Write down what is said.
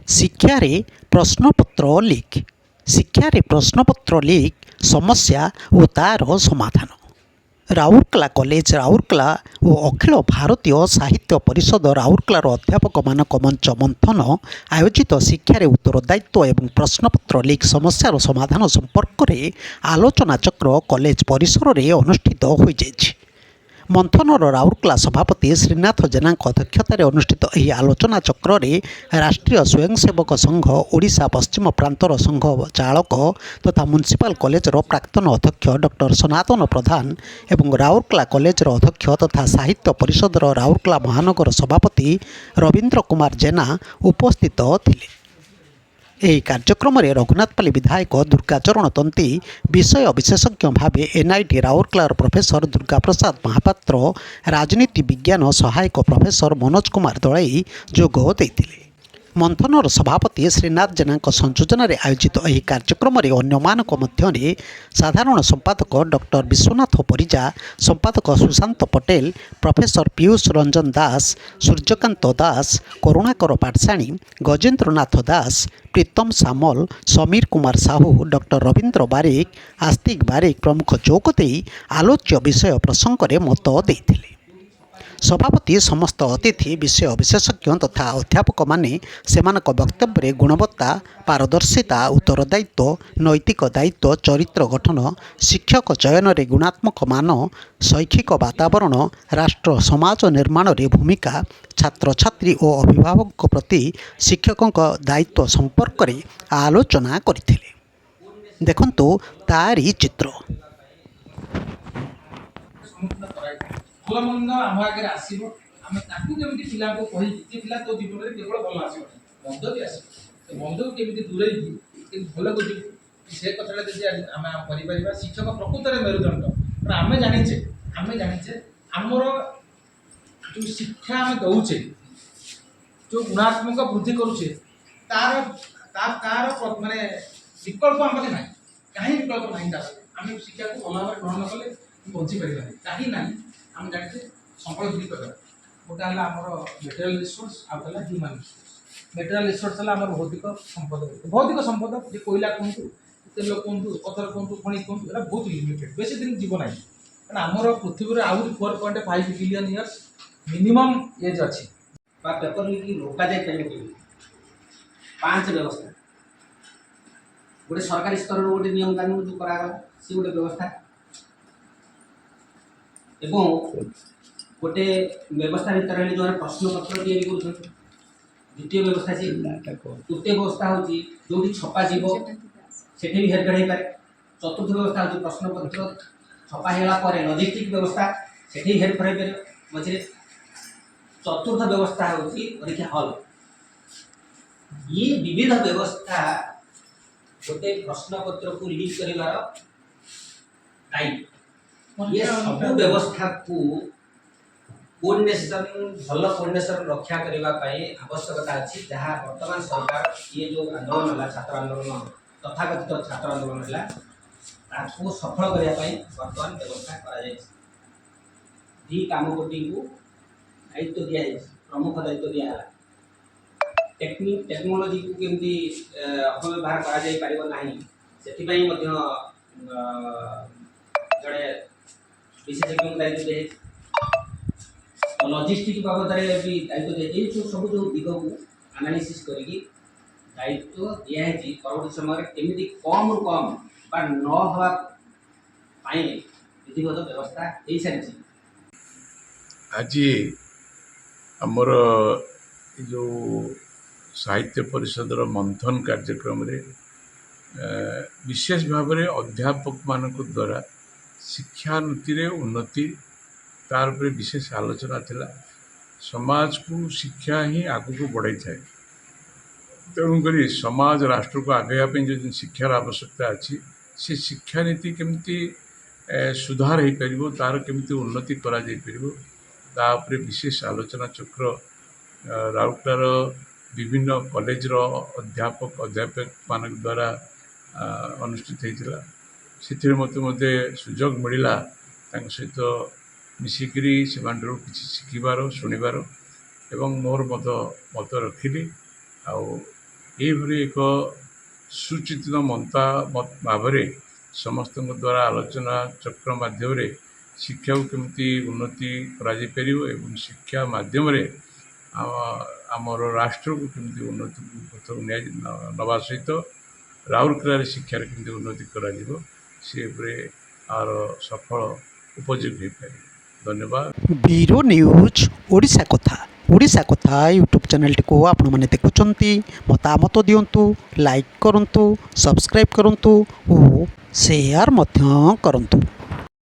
ଶିକ୍ଷାରେ ପ୍ରଶ୍ନପତ୍ର ଲିକ୍। ଶିକ୍ଷାରେ ପ୍ରଶ୍ନପତ୍ର ଲିକ୍ ସମସ୍ୟା ଓ ତା'ର ସମାଧାନ। ରାଉରକେଲା କଲେଜ ରାଉରକେଲା ଓ ଅଖିଳ ଭାରତୀୟ ସାହିତ୍ୟ ପରିଷଦ ରାଉରକେଲାର ଅଧ୍ୟାପକମାନଙ୍କ ମଞ୍ଚ ମନ୍ଥନ ଆୟୋଜିତ ଶିକ୍ଷାରେ ଉତ୍ତରଦାୟିତ୍ୱ ଏବଂ ପ୍ରଶ୍ନପତ୍ର ଲିକ୍ ସମସ୍ୟାର ସମାଧାନ ସମ୍ପର୍କରେ ଆଲୋଚନାଚକ୍ର କଲେଜ ପରିସରରେ ଅନୁଷ୍ଠିତ ହୋଇଯାଇଛି। ମନ୍ଥନର ରାଉରକେଲା ସଭାପତି ଶ୍ରୀନାଥ ଜେନାଙ୍କ ଅଧ୍ୟକ୍ଷତାରେ ଅନୁଷ୍ଠିତ ଏହି ଆଲୋଚନାଚକ୍ରରେ ରାଷ୍ଟ୍ରୀୟ ସ୍ୱୟଂସେବକ ସଂଘ ଓଡ଼ିଶା ପଶ୍ଚିମ ପ୍ରାନ୍ତର ସଂଘ ଚାଳକ ତଥା ମ୍ୟୁନିସିପାଲ କଲେଜର ପ୍ରାକ୍ତନ ଅଧ୍ୟକ୍ଷ ଡକ୍ଟର ସନାତନ ପ୍ରଧାନ ଏବଂ ରାଉରକେଲା କଲେଜର ଅଧ୍ୟକ୍ଷ ତଥା ସାହିତ୍ୟ ପରିଷଦର ରାଉରକେଲା ମହାନଗର ସଭାପତି ରବୀନ୍ଦ୍ର କୁମାର ଜେନା ଉପସ୍ଥିତ ଥିଲେ। ଏହି କାର୍ଯ୍ୟକ୍ରମରେ ରଘୁନାଥପାଲି ବିଧାୟକ ଦୁର୍ଗାଚରଣ ତନ୍ତୀ, ବିଷୟ ବିଶେଷଜ୍ଞ ଭାବେ ଏନ୍ଆଇଟି ରାଉରକେଲାର ପ୍ରଫେସର ଦୁର୍ଗାପ୍ରସାଦ ମହାପାତ୍ର, ରାଜନୀତି ବିଜ୍ଞାନ ସହାୟକ ପ୍ରଫେସର ମନୋଜ କୁମାର ଦଳେଇ ଯୋଗ ଦେଇଥିଲେ। ମନ୍ଥନର ସଭାପତି ଶ୍ରୀନାଥ ଜେନାଙ୍କ ସଂଯୋଜନାରେ ଆୟୋଜିତ ଏହି କାର୍ଯ୍ୟକ୍ରମରେ ଅନ୍ୟମାନଙ୍କ ମଧ୍ୟରେ ସାଧାରଣ ସମ୍ପାଦକ ଡକ୍ଟର ବିଶ୍ୱନାଥ ପରିଜା, ସମ୍ପାଦକ ସୁଶାନ୍ତ ପଟେଲ, ପ୍ରଫେସର ପିୟୁଷ ରଞ୍ଜନ ଦାସ, ସୂର୍ଯ୍ୟକାନ୍ତ ଦାସ, କରୁଣାକର ପାଟଶାଣୀ, ଗଜେନ୍ଦ୍ରନାଥ ଦାସ, ପ୍ରୀତମ ସାମଲ, ସମୀର କୁମାର ସାହୁ, ଡକ୍ଟର ରବୀନ୍ଦ୍ର ବାରିକ, ଆସ୍ତିକ ବାରିକ ପ୍ରମୁଖ ଯୋଗ ଦେଇ ଆଲୋଚ୍ୟ ବିଷୟ ପ୍ରସଙ୍ଗରେ ମତ ଦେଇଥିଲେ। ସଭାପତି ସମସ୍ତ ଅତିଥି, ବିଷୟ ବିଶେଷଜ୍ଞ ତଥା ଅଧ୍ୟାପକମାନେ ସେମାନଙ୍କ ବକ୍ତବ୍ୟରେ ଗୁଣବତ୍ତା, ପାରଦର୍ଶିତା, ଉତ୍ତରଦାୟିତ୍ୱ, ନୈତିକ ଦାୟିତ୍ୱ, ଚରିତ୍ର ଗଠନ, ଶିକ୍ଷକ ଚୟନରେ ଗୁଣାତ୍ମକ ମାନ, ଶୈକ୍ଷିକ ବାତାବରଣ, ରାଷ୍ଟ୍ର ସମାଜ ନିର୍ମାଣରେ ଭୂମିକା, ଛାତ୍ରଛାତ୍ରୀ ଓ ଅଭିଭାବକଙ୍କ ପ୍ରତି ଶିକ୍ଷକଙ୍କ ଦାୟିତ୍ୱ ସମ୍ପର୍କରେ ଆଲୋଚନା କରିଥିଲେ। ଦେଖନ୍ତୁ ତାରି ଚିତ୍ର। ଭଲ ମନ୍ଦ ଆମ ଆଗରେ ଆସିବ, ଆମେ ତାକୁ କେମିତି ପିଲାଙ୍କୁ କହିକି ଯେ ପିଲା ତୋ ଜୀବନରେ କେବଳ ଭଲ ଆସିବ, ମନ୍ଦ ବି ଆସିବ, ସେ ମନ୍ଦକୁ କେମିତି ଦୂରେଇକି କେମିତି ଭଲକୁ ଯିବୁ, ସେ କଥାଟା ଯଦି ଆମେ କରିପାରିବା। ଶିକ୍ଷକ ପ୍ରକୃତରେ ମେରୁଦଣ୍ଡ। ଆମେ ଜାଣିଛେ ଆମର ଯେଉଁ ଶିକ୍ଷା ଆମେ ଦେଉଛେ, ଯେଉଁ ଗୁଣାତ୍ମକ ବୃଦ୍ଧି କରୁଛେ, ତାର ମାନେ ବିକଳ୍ପ ଆମର ନାହିଁ। କାହିଁ ବିକଳ୍ପ ନାହିଁ? ତାର ଆମେ ଶିକ୍ଷାକୁ ଭଲ ଭାବରେ ଗ୍ରହଣ କଲେ ବଞ୍ଚିପାରିବାନି। କାହିଁ ନାହିଁ? ଆମେ ଜାଣିଛେ ସମ୍ବଳ ଦୁଇ ପ୍ରକାର। ଗୋଟେ ହେଲା ଆମର ମେଟେରିଆଲ ରିସୋର୍ସ, ଆଉ ହେଲା ହ୍ୟୁମାନ୍ ରିସୋର୍ସ। ମେଟେରିଆଲ ରିସୋର୍ସ ହେଲା ଆମର ଭୌତିକ ସମ୍ପଦ। ଭୌତିକ ସମ୍ପଦ ଯେ କୋଇଲା କୁହନ୍ତୁ, ତେଲ କୁହନ୍ତୁ, ପଥର କୁହନ୍ତୁ, ଖଣି କୁହନ୍ତୁ, ଏଟା ବହୁତ ଲିମିଟେଡ୍, ବେଶୀ ଦିନ ଯିବ ନାହିଁ। କାରଣ ଆମର ପୃଥିବୀରେ ଆହୁରି 4.5 ବିଲିୟନ ଇୟର୍ସ ମିନିମମ୍ ଏଜ୍ ଅଛି। ବା ପେପର ଲିକ୍ ରୋକାଯାଇପାରିବ କେମିତି? 5 ବ୍ୟବସ୍ଥା। ଗୋଟେ ସରକାରୀ ସ୍ତରରୁ ଗୋଟେ ନିୟମ କାନୁନ ଯେଉଁ କରାଗଲା, ସେ ଗୋଟେ ବ୍ୟବସ୍ଥା, ଏବଂ ଗୋଟେ ବ୍ୟବସ୍ଥା ଭିତରେ ହେଲେ ଯେଉଁ ପ୍ରଶ୍ନପତ୍ର ତିଆରି କରୁଛନ୍ତି। ଦ୍ୱିତୀୟ ବ୍ୟବସ୍ଥା ଅଛି। ତୃତୀୟ ବ୍ୟବସ୍ଥା ହେଉଛି ଯେଉଁଠି ଛପାଯିବ ସେଠି ବି ହେରଫେର ହେଇପାରେ। ଚତୁର୍ଥ ବ୍ୟବସ୍ଥା ହେଉଛି ପ୍ରଶ୍ନପତ୍ର ଛପା ହେଇଗଲା ପରେ ଲଜିଷ୍ଟିକ୍ ବ୍ୟବସ୍ଥା, ସେଠି ହେରଫେର ହେଇପାରିବ ମଝିରେ। ଚତୁର୍ଥ ବ୍ୟବସ୍ଥା ହେଉଛି ପରୀକ୍ଷା ହଲ୍। ଇଏ ବିବିଧ ବ୍ୟବସ୍ଥା ଗୋଟେ ପ୍ରଶ୍ନପତ୍ରକୁ ଲିକ୍ କରିବାର ଦାୟୀ। ये सब व्यवस्था को कोऑर्डिनेशन, भल कोऑर्डिनेशन रक्षा करबा पई आवश्यकता अछि। जहाँ वर्तमान सरकार ये जो आंदोलन है, छात्र आंदोलन, तथाकथित छात्र आंदोलन है, ताको सफल करबा पई वर्तमान व्यवस्था करा जाय। दी काम कोटी को दायित्व दिया है, प्रमुख दायित्व दिया है। टेक्नोलॉजी को केमती अपव्यवहार करा जाय परिबो नाही, सेति पई मध्य जड़े विशेषज्ञ दायित्व दिए, लॉजिस्टिक बाबद भी दायित्व दिए। सब जो दिग को एनालिसिस करके दायित्व दिया है परवर्ती समय केमी कम रु कम बा न हवा विधिगत व्यवस्था हो सारी। आज आमर जो साहित्य परिषदर मंथन कार्यक्रम रे विशेष भाव में अध्यापक मान द्वारा शिक्षा नीति रे उन्नति तार पर विशेष आलोचना थिला। समाज को शिक्षा ही आगु को बढ़ाई थाए। तेणुक समाज राष्ट्र को आगे जो शिक्षार आवश्यकता अच्छी, से शिक्षा नीति केमती सुधार हो पार, तार केमती उन्नति करा जाई परिबो, ता उपरे विशेष आलोचना चक्र राउरकेलार विभिन्न कॉलेज रो अध्यापक मान द्वारा अनुष्ठित होता। से मत सुजोग मिलला सहित मिसिकी से किसी शिखबार शुणवार एवं मोर मत रखिली। ଏହିଭଳି ଏକ ସୁଚିନ୍ତିତ ମତାମତ ଭାବରେ ସମସ୍ତଙ୍କ ଦ୍ୱାରା ଆଲୋଚନା ଚକ୍ର ମାଧ୍ୟମରେ ଶିକ୍ଷାକୁ କେମିତି ଉନ୍ନତି କରାଯାଇପାରିବ ଏବଂ ଶିକ୍ଷା ମାଧ୍ୟମରେ ଆମର ରାଷ୍ଟ୍ରକୁ କେମିତି ଉନ୍ନତି ପଥକୁ ନେବା ସହିତ ରାଉରକେଲାରେ ଶିକ୍ଷାରେ କେମିତି ଉନ୍ନତି କରାଯିବ ସେ ଉପରେ ଆର ସଫଳ ଉପଯୋଗ ହୋଇପାରିବ। ଧନ୍ୟବାଦ। ବ୍ୟୁରୋ ନ୍ୟୁଜ୍ ଓଡ଼ିଶା କଥା ୟୁଟ୍ୟୁବ୍ ଚ୍ୟାନେଲଟିକୁ ଆପଣମାନେ ଦେଖୁଛନ୍ତି, ମତାମତ ଦିଅନ୍ତୁ, ଲାଇକ୍ କରନ୍ତୁ, ସବସ୍କ୍ରାଇବ୍ କରନ୍ତୁ ଓ ସେୟାର ମଧ୍ୟ କରନ୍ତୁ।